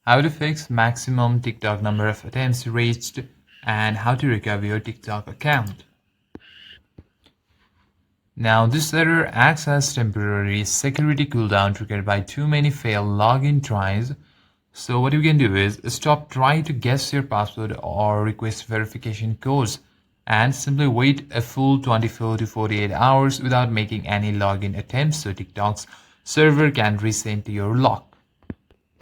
how to fix maximum TikTok number of attempts reached, and how to recover your TikTok account. Now, this error acts as temporary security cooldown triggered by too many failed login tries. So what you can do is stop trying to guess your password or request verification codes and simply wait a full 24 to 48 hours without making any login attempts so TikTok's server can reset your lock.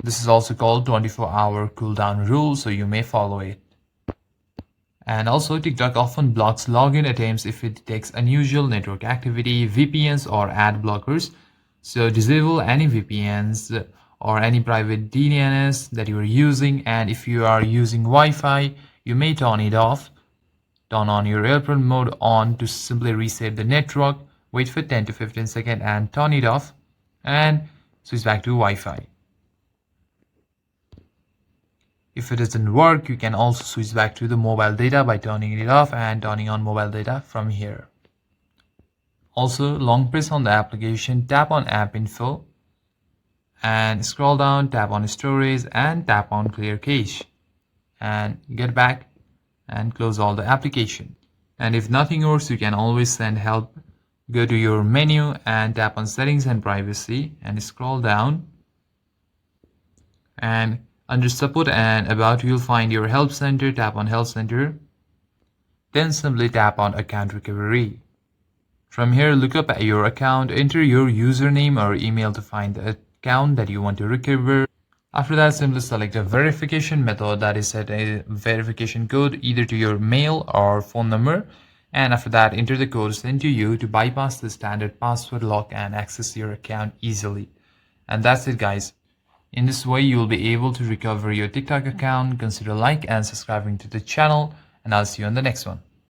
This is also called 24-hour cooldown rule, so you may follow it. And also, TikTok often blocks login attempts if it detects unusual network activity, VPNs, or ad blockers. So disable any VPNs or any private DNS that you are using, and if you are using Wi-Fi, you may turn it off. Turn on your airplane mode on to simply reset the network, wait for 10 to 15 seconds and turn it off, and switch back to Wi-Fi. If it doesn't work, you can also switch back to the mobile data by turning it off and turning on mobile data from here. Also, long press on the application, tap on app info, and scroll down, tap on storage and tap on clear cache, and get back and close all the application. And if nothing works, you can always send help. Go to your menu and tap on settings and privacy and scroll down, and under support and about, you'll find your help center. Tap on help center, then simply tap on account recovery. From here, look up at your account, enter your username or email to find the account that you want to recover. After that, simply select a verification method, that is set a verification code either to your mail or phone number, and after that enter the code sent to you to bypass the standard password lock and access your account easily. And that's it, guys. In this way, you will be able to recover your TikTok account. Consider like and subscribing to the channel, and I'll see you on the next one.